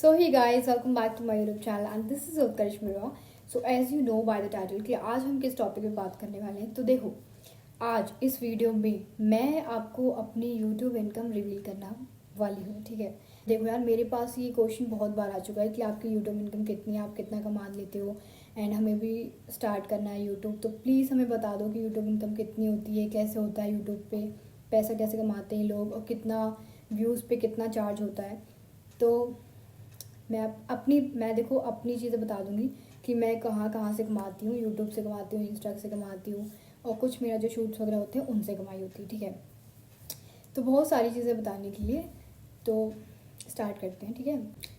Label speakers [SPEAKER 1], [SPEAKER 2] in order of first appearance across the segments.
[SPEAKER 1] So hey guys, welcome back to my YouTube channel and this is Utkarsh Mira. So as you know by the title कि आज हम किस topic पे बात करने वाले हैं। तो देखो, आज इस वीडियो में मैं आपको अपनी YouTube इनकम रिवील करना वाली हूँ। ठीक है, देखो यार, मेरे पास ये क्वेश्चन बहुत बार आ चुका है कि आपकी YouTube इनकम कितनी है, आप कितना कमा लेते हो एंड हमें भी स्टार्ट करना है YouTube। तो प्लीज़ हमें बता दो कि YouTube इनकम कितनी होती है, कैसे होता है YouTube पे, पैसा कैसे कमाते हैं लोग और कितना व्यूज़ पे कितना चार्ज होता है। तो मैं देखो अपनी चीज़ें बता दूंगी कि मैं कहाँ कहाँ से कमाती हूँ, यूट्यूब से कमाती हूँ, इंस्टा से कमाती हूँ और कुछ मेरा जो शूट्स वगैरह होते हैं उनसे कमाई होती है। ठीक है, तो बहुत सारी चीज़ें बताने के लिए तो स्टार्ट करते हैं। ठीक है,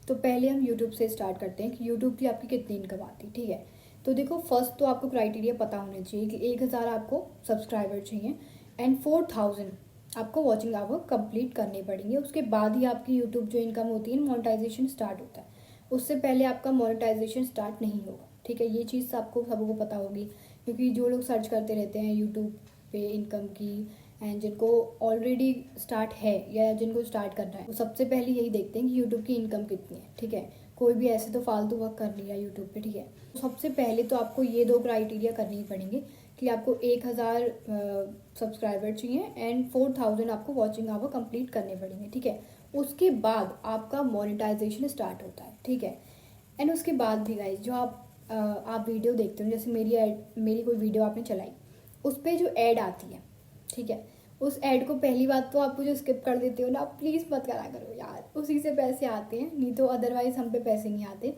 [SPEAKER 1] तो पहले हम यूट्यूब से स्टार्ट करते हैं कि यूट्यूब की आपकी कितनी इनकम आती है। ठीक है, तो देखो फर्स्ट तो आपको क्राइटेरिया पता होना चाहिए कि 1000 आपको सब्सक्राइबर चाहिए एंड 4000 आपको वॉचिंग आवर कंप्लीट करने पड़ेंगे। उसके बाद ही आपकी यूट्यूब जो इनकम होती है मोनेटाइजेशन स्टार्ट होता है, उससे पहले आपका मोनेटाइजेशन स्टार्ट नहीं होगा। ठीक है, ये चीज़ आपको सबको पता होगी क्योंकि जो लोग सर्च करते रहते हैं यूट्यूब पे इनकम की एंड जिनको ऑलरेडी स्टार्ट है या जिनको स्टार्ट करना है वो सबसे पहले यही देखते हैं कि यूट्यूब की इनकम कितनी है। ठीक है, कोई भी ऐसे तो फालतू वर्क कर लिया यूट्यूब पे। ठीक है, सबसे पहले तो आपको ये दो क्राइटेरिया करने ही पड़ेंगे कि आपको 1000 सब्सक्राइबर चाहिए एंड 4000 आपको वॉचिंग आवर कंप्लीट करने पड़ेंगे। ठीक है, उसके बाद आपका मोनेटाइजेशन स्टार्ट होता है। ठीक है, एंड उसके बाद भी गाइज जो आप वीडियो देखते हो, जैसे मेरी कोई वीडियो आपने चलाई, उस पर जो ऐड आती है, ठीक है, उस ऐड को पहली बात तो आप जो स्किप कर देते हो ना, प्लीज़ मत करा करो यार, उसी से पैसे आते हैं, नहीं तो अदरवाइज हम पे पैसे नहीं आते।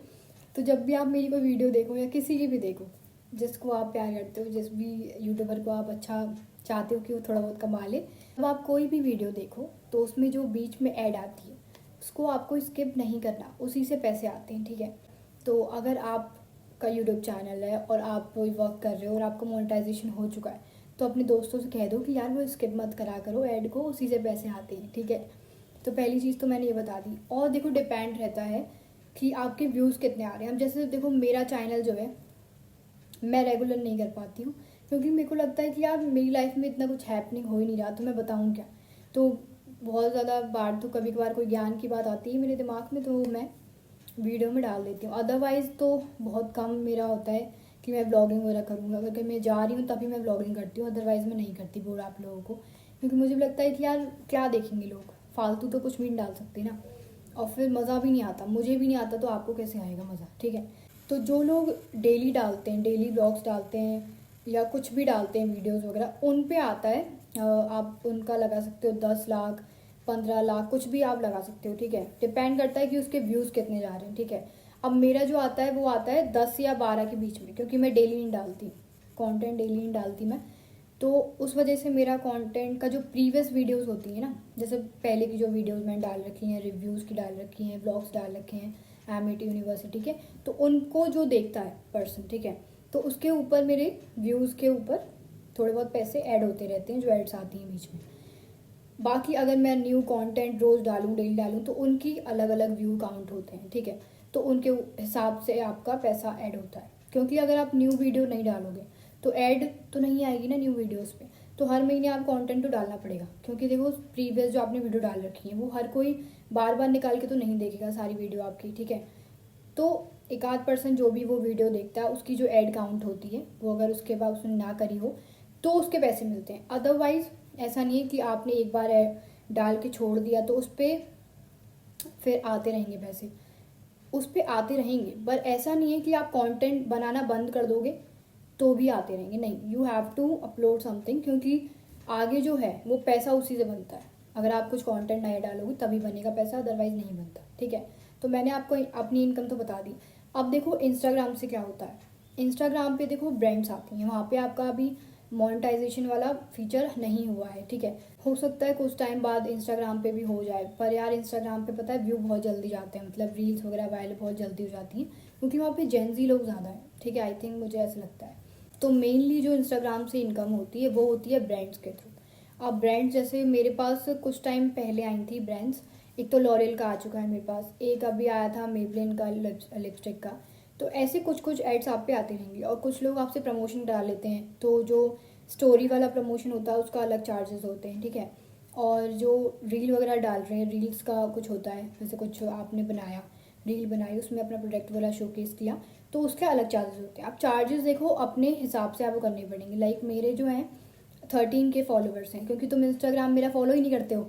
[SPEAKER 1] तो जब भी आप मेरी कोई वीडियो देखो या किसी की भी देखो जिसको आप प्यार करते हो, जिस भी यूट्यूबर को आप अच्छा चाहते हो कि वो थोड़ा बहुत कमा ले, अब आप कोई भी वीडियो देखो तो उसमें जो बीच में ऐड आती है उसको आपको स्किप नहीं करना, उसी से पैसे आते हैं। ठीक है, तो अगर आपका यूट्यूब चैनल है और आप वर्क कर रहे हो और आपका मोनेटाइजेशन हो चुका है तो अपने दोस्तों से कह दो कि यार वो स्किप मत करा करो ऐड को, उसी से पैसे आते हैं। ठीक है, तो पहली चीज़ तो मैंने ये बता दी। और देखो डिपेंड रहता है कि आपके व्यूज़ कितने आ रहे हैं। अब जैसे देखो मेरा चैनल जो है मैं रेगुलर नहीं कर पाती हूँ क्योंकि मेरे को लगता है कि यार मेरी लाइफ में इतना कुछ हैपनिंग हो ही नहीं रहा, तो मैं बताऊँ क्या। तो बहुत ज़्यादा बार तो कभी कभार कोई ज्ञान की बात आती है मेरे दिमाग में तो मैं वीडियो में डाल देती हूँ, अदरवाइज़ तो बहुत कम मेरा होता है कि मैं ब्लॉगिंग वगैरह करूँगा। अगर मैं जा रही हूँ तभी मैं ब्लॉगिंग करती हूँ, अदरवाइज़ मैं नहीं करती बोल आप लोगों को, क्योंकि मुझे भी लगता है कि यार क्या देखेंगे लोग, फालतू तो कुछ भी नहीं डाल सकते ना, और फिर मज़ा भी नहीं आता, मुझे भी नहीं आता तो आपको कैसे आएगा मज़ा। ठीक है, तो जो लोग डेली डालते हैं, डेली ब्लॉग्स डालते हैं या कुछ भी डालते हैं वीडियोज़ वगैरह, उन पे आता है आप उनका लगा सकते हो 10 लाख 15 लाख कुछ भी आप लगा सकते हो। ठीक है, डिपेंड करता है कि उसके व्यूज़ कितने जा रहे हैं। ठीक है, अब मेरा जो आता है वो आता है 10 या 12 के बीच में, क्योंकि मैं डेली नहीं डालती कंटेंट, डेली नहीं डालती मैं, तो उस वजह से मेरा कंटेंट का जो प्रीवियस वीडियोस होती है ना, जैसे पहले की जो वीडियोस मैंने डाल रखी हैं, रिव्यूज़ की डाल रखी हैं, ब्लॉग्स डाल रखे हैं एमिट यूनिवर्सिटी के, तो उनको जो देखता है पर्सन, ठीक है, तो उसके ऊपर मेरे व्यूज़ के ऊपर थोड़े बहुत पैसे ऐड होते रहते हैं, जो एड्स आती हैं बीच में। बाकी अगर मैं न्यू कंटेंट रोज़ डालूँ, डेली डालूँ, तो उनकी अलग अलग व्यू काउंट होते हैं। ठीक है, तो उनके हिसाब से आपका पैसा ऐड होता है, क्योंकि अगर आप न्यू वीडियो नहीं डालोगे तो ऐड तो नहीं आएगी ना न्यू वीडियोस पे, तो हर महीने आप कंटेंट तो डालना पड़ेगा, क्योंकि देखो प्रीवियस जो आपने वीडियो डाल रखी है वो हर कोई बार बार निकाल के तो नहीं देखेगा सारी वीडियो आपकी। ठीक है, तो एक आध पर्सन जो भी वो वीडियो देखता है उसकी जो ऐड काउंट होती है वो अगर उसके बाद उसने ना करी हो तो उसके पैसे मिलते हैं। अदरवाइज ऐसा नहीं है कि आपने एक बार ऐड डाल के छोड़ दिया तो उस पर फिर आते रहेंगे पैसे, उस पर आते रहेंगे, पर ऐसा नहीं है कि आप कंटेंट बनाना बंद कर दोगे तो भी आते रहेंगे, नहीं, you have to upload something, क्योंकि आगे जो है वो पैसा उसी से बनता है। अगर आप कुछ कंटेंट नया डालोगे तभी बनेगा पैसा, अदरवाइज नहीं बनता। ठीक है, तो मैंने आपको अपनी इनकम तो बता दी। अब देखो इंस्टाग्राम से क्या होता है, इंस्टाग्राम पे देखो ब्रांड्स आती हैं, वहाँ पे आपका अभी मोनेटाइजेशन वाला फीचर नहीं हुआ है। ठीक है, हो सकता है कुछ टाइम बाद इंस्टाग्राम पे भी हो जाए, पर यार इंस्टाग्राम पे पता है व्यू बहुत जल्दी जाते हैं, मतलब रील्स वगैरह वायरल बहुत जल्दी हो जाती हैं, क्योंकि वहाँ पे जेंजी लोग ज़्यादा हैं। ठीक है, आई थिंक मुझे ऐसा लगता है। तो मेनली जो इंस्टाग्राम से इनकम होती है वो होती है ब्रांड्स के थ्रू। अब ब्रांड्स जैसे मेरे पास कुछ टाइम पहले आई थी ब्रांड्स, एक तो लॉरियल का आ चुका है मेरे पास, एक अभी आया था मेबलिन का लिपस्टिक का, तो ऐसे कुछ कुछ एड्स आप पे आते रहेंगे। और कुछ लोग आपसे प्रमोशन डाल लेते हैं, तो जो स्टोरी वाला प्रमोशन होता है उसका अलग चार्जेस होते हैं। ठीक है, और जो रील वगैरह डाल रहे हैं रील्स का कुछ होता है, जैसे कुछ आपने बनाया रील बनाई, उसमें अपना प्रोडक्ट वाला शोकेस किया, तो उसके अलग चार्जेस होते हैं। आप चार्जेस देखो अपने हिसाब से आपको करने पड़ेंगे। लाइक मेरे जो हैं 13K फॉलोवर्स हैं, क्योंकि तुम इंस्टाग्राम मेरा फॉलो ही नहीं करते हो,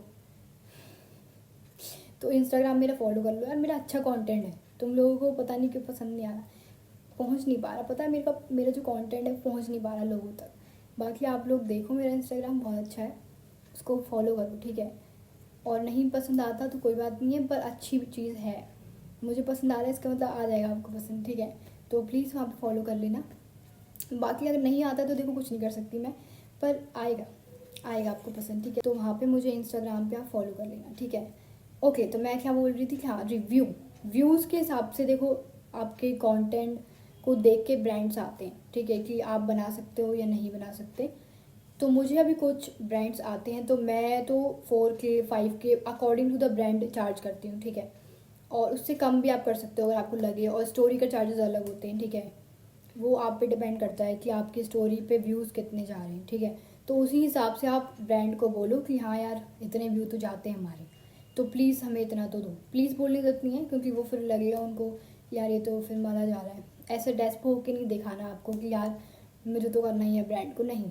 [SPEAKER 1] तो इंस्टाग्राम मेरा फॉलो कर लो यार। मेरा अच्छा कंटेंट है, तुम लोगों को पता नहीं क्यों पसंद नहीं आ रहा, पहुंच नहीं पा रहा, पता है मेरा जो कंटेंट है पहुंच नहीं पा रहा लोगों तक। बाकी आप लोग देखो, मेरा इंस्टाग्राम बहुत अच्छा है, उसको फॉलो करो, ठीक है। और नहीं पसंद आता तो कोई बात नहीं है, पर अच्छी चीज़ है, मुझे पसंद आ रहा है इसका मतलब आ जाएगा आपको पसंद, ठीक है। तो प्लीज़ वहाँ पे फॉलो कर लेना। बाकी अगर नहीं आता तो देखो कुछ नहीं कर सकती मैं, पर आएगा आपको पसंद, ठीक है। तो वहाँ पे मुझे इंस्टाग्राम पे आप फॉलो कर लेना, ठीक है। ओके, तो मैं क्या बोल रही थी कि हाँ, व्यूज़ के हिसाब से देखो, आपके कंटेंट को देख के ब्रांड्स आते हैं, ठीक है, कि आप बना सकते हो या नहीं बना सकते। तो मुझे अभी कुछ ब्रांड्स आते हैं, तो मैं तो 4K 5K according to the brand charge करती हूँ, ठीक है। और उससे कम भी आप कर सकते हो अगर आपको लगे, और स्टोरी का चार्जेस अलग होते हैं, ठीक है। वो आप पे डिपेंड करता है कि आपकी स्टोरी पे व्यूज़ कितने जा रहे हैं, ठीक है। तो उसी हिसाब से आप ब्रांड को बोलो कि हाँ यार इतने व्यू तो जाते हैं हमारे, तो प्लीज़ हमें इतना तो दो। प्लीज़ बोलनी जरूरत नहीं है, क्योंकि वो फिर लगेगा उनको यार ये तो फिर मारा जा रहा है। ऐसे डेस्पो होके नहीं दिखाना आपको कि यार मुझे तो करना ही है ब्रांड को, नहीं।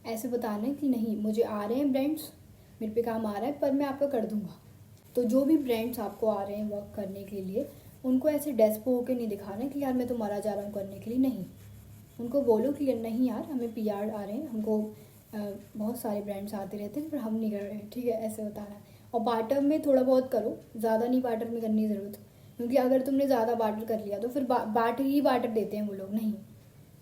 [SPEAKER 1] ऐसे बताना है कि नहीं, मुझे आ रहे हैं ब्रांड्स, मेरे पे काम आ रहा है, पर मैं आपका कर दूंगा। तो जो भी ब्रांड्स आपको आ रहे हैं वर्क करने के लिए, उनको ऐसे डेस्पो होके नहीं दिखाना कि यार मैं तो मरा जा रहा हूँ करने के लिए, नहीं। उनको बोलो कि नहीं यार हमें PR आ रहे हैं, हमको बहुत सारे ब्रांड्स आते रहते हैं पर हम नहीं कर रहे हैं, ठीक है, ऐसे बताना है। और बार्टर में थोड़ा बहुत करो, ज़्यादा नहीं बार्टर में करने की ज़रूरत, क्योंकि अगर तुमने ज़्यादा बार्टर कर लिया तो फिर बार्टर ही बार्टर देते हैं वो लोग, नहीं।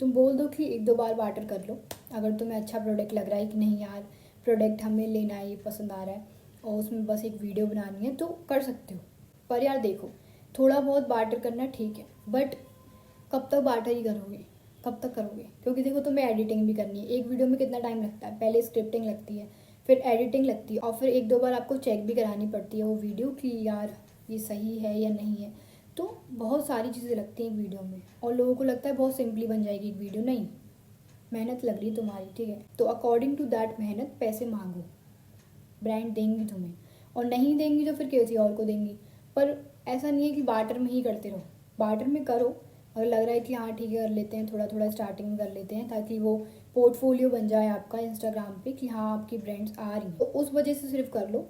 [SPEAKER 1] तुम बोल दो कि 1-2 बार बार्टर कर लो, अगर तुम्हें अच्छा प्रोडक्ट लग रहा है कि नहीं यार प्रोडक्ट हमें लेना है, ये पसंद आ रहा है और उसमें बस एक वीडियो बनानी है, तो कर सकते हो। पर यार देखो, थोड़ा बहुत बार्टर करना ठीक है, बट कब तक बार्टर ही करोगे, कब तक करोगे? क्योंकि देखो तुम्हें एडिटिंग भी करनी है, एक वीडियो में कितना टाइम लगता है, पहले स्क्रिप्टिंग लगती है, फिर एडिटिंग लगती है, और फिर 1-2 बार आपको चेक भी करानी पड़ती है वो वीडियो कि यार ये सही है या नहीं है। तो बहुत सारी चीज़ें लगती हैं एक वीडियो में, और लोगों को लगता है बहुत सिंपली बन जाएगी एक वीडियो, नहीं, मेहनत लग रही है तुम्हारी, ठीक है। तो अकॉर्डिंग टू दैट मेहनत पैसे मांगो, ब्रांड देंगी तुम्हें, और नहीं देंगी तो फिर किसी और को देंगी। पर ऐसा नहीं है कि बार्टर में ही करते रहो, बार्टर में करो अगर लग रहा है कि हाँ ठीक है कर लेते हैं, थोड़ा थोड़ा स्टार्टिंग में कर लेते हैं, ताकि वो पोर्टफोलियो बन जाए आपका इंस्टाग्राम पे कि हाँ आपकी ब्रांड्स आ रही हैं, तो उस वजह से सिर्फ कर लो।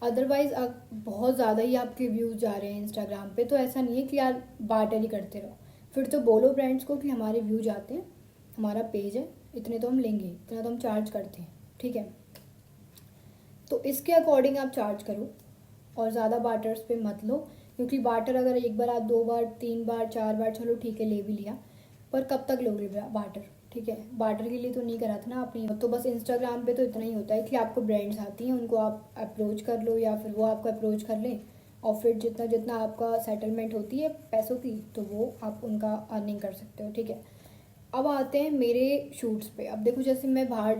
[SPEAKER 1] अदरवाइज़ अब बहुत ज़्यादा ही आपके व्यूज़ जा रहे हैं इंस्टाग्राम पे, तो ऐसा नहीं है कि यार बार्टर ही करते रहो। फिर तो बोलो ब्रांड्स को कि हमारे व्यूज आते हैं, हमारा पेज है, इतने तो हम लेंगे, इतना तो हम चार्ज करते हैं, ठीक है। तो इसके अकॉर्डिंग आप चार्ज करो, और ज़्यादा बार्टर्स पे मत लो, क्योंकि बार्टर अगर एक बार आप 2 बार 3 बार 4 बार चलो ठीक है ले भी लिया, पर कब तक लोगे बार्टर, ठीक है। बार्टर के लिए तो नहीं करा था ना आपने। तो बस इंस्टाग्राम पे तो इतना ही होता है कि आपको ब्रांड्स आती हैं, उनको आप अप्रोच कर लो या फिर वो आपको अप्रोच कर लें, और फिर जितना जितना आपका सेटलमेंट होती है पैसों की, तो वो आप उनका अर्निंग कर सकते हो, ठीक है। अब आते हैं मेरे शूट्स पे। अब देखो जैसे मैं बाहर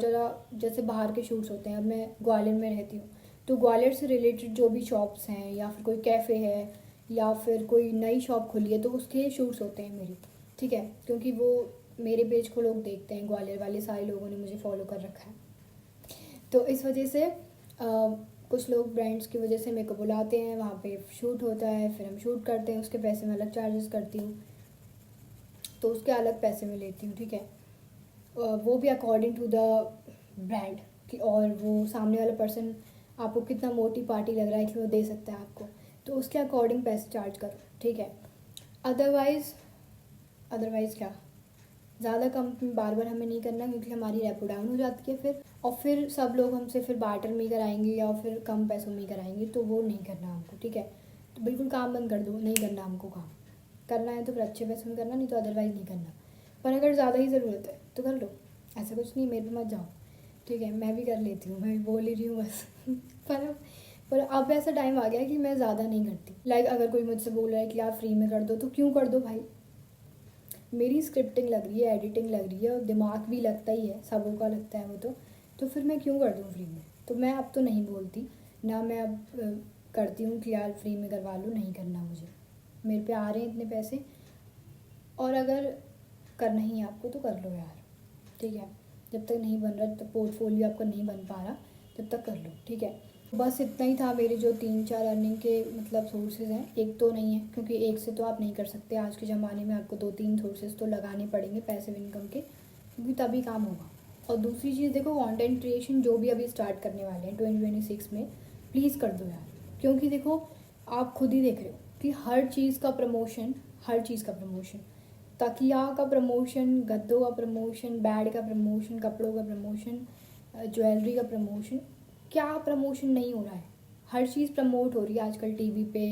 [SPEAKER 1] जैसे बाहर के शूट्स होते हैं, अब मैं ग्वालियर में रहती हूँ, तो ग्वालियर से रिलेटेड जो भी शॉप्स हैं या फिर कोई कैफ़े है या फिर कोई नई शॉप खुली है, तो उसके शूट्स होते हैं मेरे, ठीक है। क्योंकि वो मेरे पेज को लोग देखते हैं, ग्वालियर वाले सारे लोगों ने मुझे फॉलो कर रखा है, तो इस वजह से कुछ लोग ब्रांड्स की वजह से मेरे को बुलाते हैं, वहाँ पे शूट होता है, फिर हम शूट करते हैं, उसके पैसे मैं अलग चार्जेस करती हूँ, तो उसके अलग पैसे मैं लेती हूँ, ठीक है। वो भी अकॉर्डिंग टू द ब्रांड कि, और वो सामने वाला पर्सन आपको कितना मोटी पार्टी लग रहा है कि वो दे सकता है आपको, तो उसके अकॉर्डिंग पैसे चार्ज करो, ठीक है। अदरवाइज़ क्या, ज़्यादा कम बार बार हमें नहीं करना, क्योंकि हमारी रेपो डाउन हो जाती है फिर, और फिर सब लोग हमसे फिर बार्टर में ही कराएंगे या फिर कम पैसों में ही कराएंगे, तो वो नहीं करना हमको, ठीक है। तो बिल्कुल काम बंद कर दो, नहीं करना हमको काम, करना है तो फिर अच्छे पैसों में करना, नहीं तो अदरवाइज़ नहीं करना। पर अगर ज़्यादा ही ज़रूरत है तो कर लो, ऐसा कुछ नहीं, मेरे पे मत जाओ, ठीक है। मैं भी कर लेती हूँ, मैं भी बोल ही रही हूँ बस पर अब ऐसा टाइम आ गया कि मैं ज़्यादा नहीं करती। लाइक अगर कोई मुझसे बोल रहा है कि आप फ्री में कर दो, तो क्यों कर दो भाई, मेरी स्क्रिप्टिंग लग रही है, एडिटिंग लग रही है, और दिमाग भी लगता ही है, सबों का लगता है वो, तो फिर मैं क्यों कर दूँ फ्री में। तो मैं अब तो नहीं बोलती ना, मैं अब करती हूँ कि यार फ्री में करवा लो, नहीं करना मुझे, मेरे पे आ रहे हैं इतने पैसे, और अगर करना ही है आपको तो कर लो यार, ठीक है। जब तक नहीं बन रहा, जब तक पोर्टफोलियो आपका नहीं बन पा रहा, तब तक कर लो, ठीक है। बस इतना ही था मेरे जो 3-4 अर्निंग के मतलब सोर्सेज हैं। एक तो नहीं है, क्योंकि एक से तो आप नहीं कर सकते। आज के ज़माने में आपको 2-3 सोर्सेज तो लगाने पड़ेंगे पैसिव इनकम के, क्योंकि तभी काम होगा। और दूसरी चीज़ देखो, कंटेंट क्रिएशन जो भी अभी स्टार्ट करने वाले हैं 2026 में, प्लीज़ कर दो यार। क्योंकि देखो, आप खुद ही देख रहे हो कि हर चीज़ का प्रमोशन, हर चीज़ का प्रमोशन, तकिया का प्रमोशन, गद्दों का प्रमोशन, बेड का प्रमोशन, कपड़ों का प्रमोशन, ज्वेलरी का प्रमोशन, क्या प्रमोशन नहीं हो रहा है। हर चीज़ प्रमोट हो रही है आजकल, टीवी पे,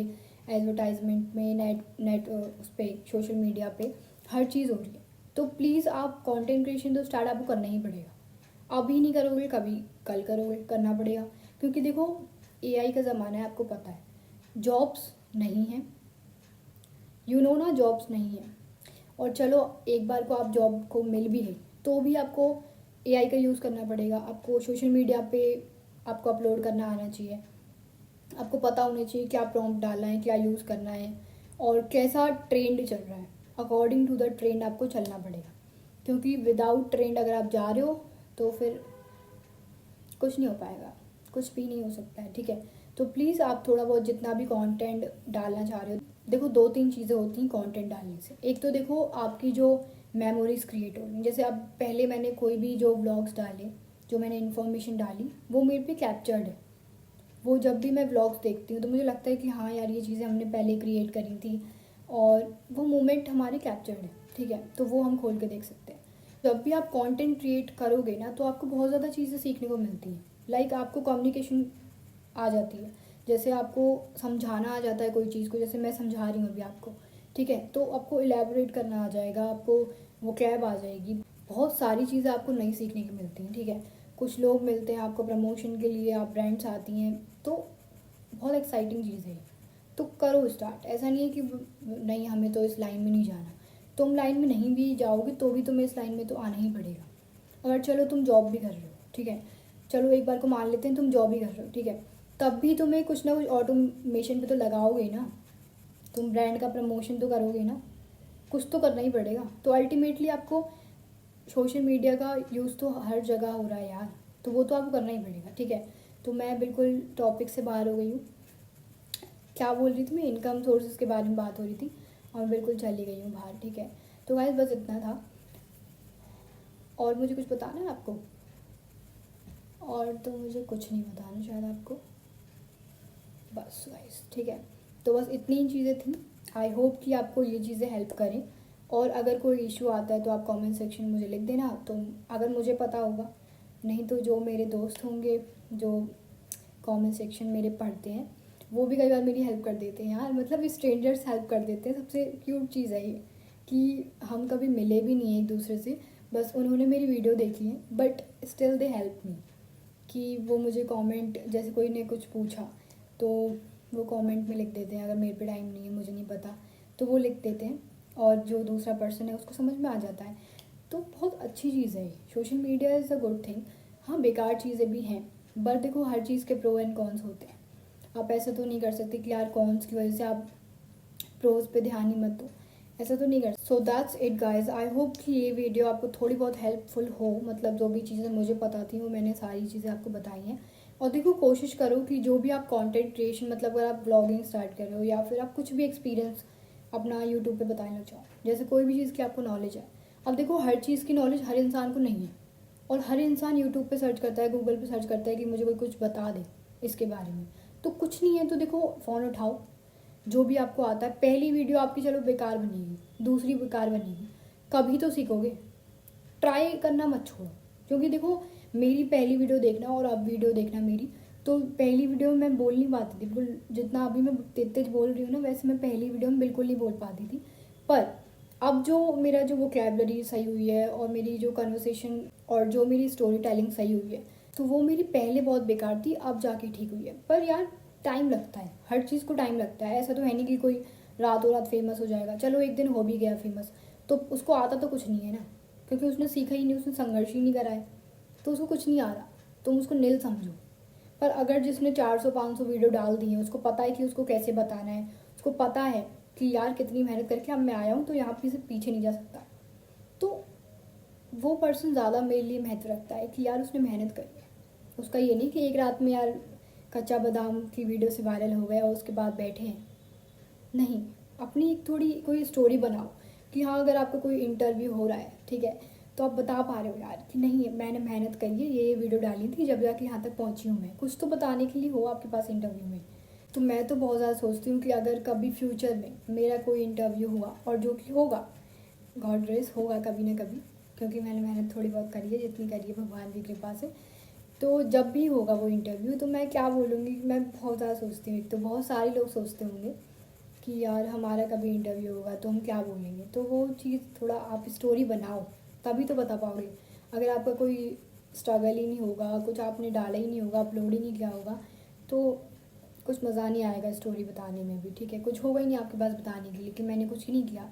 [SPEAKER 1] एडवर्टाइजमेंट में, नेट उस पर, सोशल मीडिया पे, हर चीज़ हो रही है। तो प्लीज़ आप कंटेंट क्रिएशन तो स्टार्ट आपको करना ही पड़ेगा। अभी नहीं करोगे कभी कल करोगे, करना पड़ेगा। क्योंकि देखो, एआई का ज़माना है, आपको पता है, जॉब्स नहीं है, ना, जॉब्स नहीं है। और चलो एक बार को आप जॉब को मिल भी गई तो भी आपको एआई का यूज़ करना पड़ेगा। आपको सोशल मीडिया पे आपको अपलोड करना आना चाहिए, आपको पता होना चाहिए क्या प्रॉम्प्ट डालना है, क्या यूज़ करना है, और कैसा ट्रेंड चल रहा है। अकॉर्डिंग टू द ट्रेंड आपको चलना पड़ेगा, क्योंकि विदाउट ट्रेंड अगर आप जा रहे हो तो फिर कुछ नहीं हो पाएगा, कुछ भी नहीं हो सकता है, ठीक है। तो प्लीज़ आप थोड़ा बहुत जितना भी कंटेंट डालना चाह रहे हो, देखो 2-3 चीज़ें होती हैं कंटेंट डालने से। एक तो देखो आपकी जो मेमोरीज क्रिएट हो रही, जैसे अब पहले मैंने कोई भी जो व्लॉग्स डाले, जो मैंने इन्फॉर्मेशन डाली, वो मेरे पे कैप्चर्ड है। वो जब भी मैं व्लॉग्स देखती हूँ तो मुझे लगता है कि हाँ यार, ये चीज़ें हमने पहले क्रिएट करी थी और वो मोमेंट हमारे कैप्चर्ड है, ठीक है। तो वो हम खोल के देख सकते हैं। जब भी आप कंटेंट क्रिएट करोगे ना, तो आपको बहुत ज़्यादा चीज़ें सीखने को मिलती हैं। लाइक आपको कम्युनिकेशन आ जाती है, जैसे आपको समझाना आ जाता है कोई चीज़ को, जैसे मैं समझा रही हूँ अभी आपको, ठीक है। तो आपको इलेबोरेट करना आ जाएगा, आपको वो कैब आ जाएगी, बहुत सारी चीज़ें आपको नई सीखने की मिलती हैं, ठीक है। कुछ लोग मिलते हैं आपको प्रमोशन के लिए, आप ब्रांड्स आती हैं, तो बहुत एक्साइटिंग चीज़ है। तो करो स्टार्ट। ऐसा नहीं है कि नहीं हमें तो इस लाइन में नहीं जाना, तुम लाइन में नहीं भी जाओगे तो भी तुम्हें इस लाइन में तो आना ही पड़ेगा। अगर चलो तुम जॉब भी कर रहे हो, ठीक है, चलो एक बार को मान लेते हैं तुम जॉब ही कर रहे हो, ठीक है, तब भी तुम्हें कुछ ना कुछ ऑटोमेशन पे तो लगाओगे ही ना, तुम ब्रांड का प्रमोशन तो करोगे ना, कुछ तो करना ही पड़ेगा। तो अल्टीमेटली आपको सोशल मीडिया का यूज़ तो हर जगह हो रहा है यार, तो वो तो आपको करना ही पड़ेगा, ठीक है। तो मैं बिल्कुल टॉपिक से बाहर हो गई हूँ। क्या बोल रही थी मैं, इनकम सोर्सेज के बारे में बात हो रही थी, और बिल्कुल चली गई हूँ बाहर, ठीक है। तो गाइस बस इतना था, और मुझे कुछ बताना है आपको? और तो मुझे कुछ नहीं बताना शायद आपको, बस गाइस, ठीक है। तो बस इतनी ही चीज़ें थी। आई होप कि आपको ये चीज़ें हेल्प करें, और अगर कोई इशू आता है तो आप कमेंट सेक्शन में मुझे लिख देना, तो अगर मुझे पता होगा, नहीं तो जो मेरे दोस्त होंगे जो कमेंट सेक्शन मेरे पढ़ते हैं, वो भी कई बार मेरी हेल्प कर देते हैं यार, मतलब स्ट्रेंजर्स हेल्प कर देते हैं। सबसे क्यूट चीज़ है ये, कि हम कभी मिले भी नहीं हैं एक दूसरे से, बस उन्होंने मेरी वीडियो देखी है, but still they help me, कि वो मुझे कमेंट, जैसे कोई ने कुछ पूछा तो वो कमेंट में लिख देते हैं, अगर मेरे पे टाइम नहीं है, मुझे नहीं पता, तो वो लिख देते हैं, और जो दूसरा पर्सन है उसको समझ में आ जाता है। तो बहुत अच्छी चीज़ है ये, social media is a good thing. हाँ, बेकार चीज़ें भी हैं, बट देखो हर चीज़ के प्रो एंड कॉन्स होते हैं। आप ऐसा तो नहीं कर सकते कि यार कॉन्स की वजह से आप प्रोज पे ध्यान ही मत दो, ऐसा तो नहीं कर। So that's it guys, I hope कि ये वीडियो आपको थोड़ी बहुत हेल्पफुल हो। मतलब जो भी चीज़ें मुझे पता थी वो मैंने सारी चीज़ें आपको बताई हैं। और देखो, कोशिश करो कि जो भी आप कंटेंट क्रिएशन, मतलब अगर आप ब्लॉगिंग स्टार्ट कर रहे हो या फिर आप कुछ भी एक्सपीरियंस अपना यूट्यूब पे बताना चाहो, जैसे कोई भी चीज़ की आपको नॉलेज है। अब देखो, हर चीज़ की नॉलेज हर इंसान को नहीं है, और हर इंसान यूट्यूब पे सर्च करता है, गूगल पे सर्च करता है कि मुझे कोई कुछ बता दे इसके बारे में। तो कुछ नहीं है, तो देखो फ़ोन उठाओ, जो भी आपको आता है। पहली वीडियो आपकी चलो बेकार बनेगी, दूसरी बेकार बनेगी, कभी तो सीखोगे। ट्राई करना मत छोड़ो, क्योंकि देखो मेरी पहली वीडियो देखना और अब वीडियो देखना मेरी, तो पहली वीडियो में मैं बोल नहीं पाती थी बिल्कुल, जितना अभी मैं तेज तेज बोल रही हूँ ना, वैसे मैं पहली वीडियो में बिल्कुल नहीं बोल पाती थी। पर अब जो मेरा जो वोकैबलरी सही हुई है, और मेरी जो कन्वर्सेशन और जो मेरी स्टोरी टेलिंग सही हुई है, तो वो मेरी पहले बहुत बेकार थी, अब जाके ठीक हुई है। पर यार टाइम लगता है, हर चीज़ को टाइम लगता है। ऐसा तो है नहीं कि कोई रातों रात फेमस हो जाएगा। चलो एक दिन हो भी गया फेमस, तो उसको आता तो कुछ नहीं है ना, क्योंकि उसने सीखा ही नहीं, उसने संघर्ष ही नहीं करा है, तो उसको कुछ नहीं आ रहा, तुम उसको नील समझो। पर अगर जिसने 400-500 वीडियो डाल दी है, उसको पता है कि उसको कैसे बताना है, उसको पता है कि यार कितनी मेहनत करके अब मैं आया हूँ, तो यहाँ पे से पीछे नहीं जा सकता, तो वो पर्सन ज़्यादा मेरे लिए महत्व रखता है कि यार उसने मेहनत करी है। उसका ये नहीं कि एक रात में यार कच्चा बादाम की वीडियो से वायरल हो गए और उसके बाद बैठे हैं। नहीं, अपनी एक थोड़ी कोई स्टोरी बनाओ कि हाँ, अगर आपका कोई इंटरव्यू हो रहा है, ठीक है, तो आप बता पा रहे हो यार कि नहीं मैंने मेहनत करी है, ये वीडियो डाली थी, जब जाके यहाँ तक पहुँची हूँ मैं, कुछ तो बताने के लिए हो आपके पास इंटरव्यू में। तो मैं तो बहुत ज़्यादा सोचती हूँ कि अगर कभी फ्यूचर में मेरा कोई इंटरव्यू हुआ, और जो कि होगा, गॉड ग्रेस होगा कभी ना कभी, क्योंकि मैंने मेहनत थोड़ी बहुत करी है, जितनी करी है भगवान की कृपा से। तो जब भी होगा वो इंटरव्यू, तो मैं क्या बोलूँगी, मैं बहुत ज़्यादा सोचती हूँ। एक तो बहुत सारे लोग सोचते होंगे कि यार हमारा कभी इंटरव्यू होगा तो हम क्या बोलेंगे, तो वो चीज़ थोड़ा आप स्टोरी बनाओ, तभी तो बता पाओगे। अगर आपका कोई स्ट्रगल ही नहीं होगा, कुछ आपने डाला ही नहीं होगा, अपलोड ही नहीं किया होगा, तो कुछ मज़ा नहीं आएगा स्टोरी बताने में भी, ठीक है। कुछ होगा ही नहीं आपके पास बताने के लिए कि मैंने कुछ ही नहीं किया,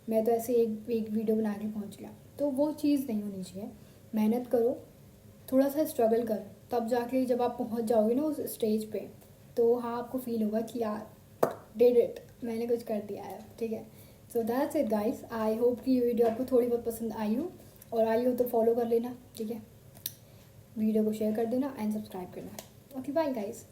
[SPEAKER 1] मैं तो ऐसे एक एक वीडियो बना के पहुँच गया। तो वो चीज़ नहीं होनी चाहिए। मेहनत करो, थोड़ा सा स्ट्रगल करो, तब जाके जब आप पहुँच जाओगे ना उस स्टेज पे, तो हाँ आपको फील होगा कि यार डिड इट, मैंने कुछ कर दिया है, ठीक है। So that's it guys, I hope कि ये वीडियो आपको थोड़ी बहुत पसंद आई हो, और आई हो तो फॉलो कर लेना, ठीक है। वीडियो को शेयर कर देना एंड सब्सक्राइब करना। Okay bye guys.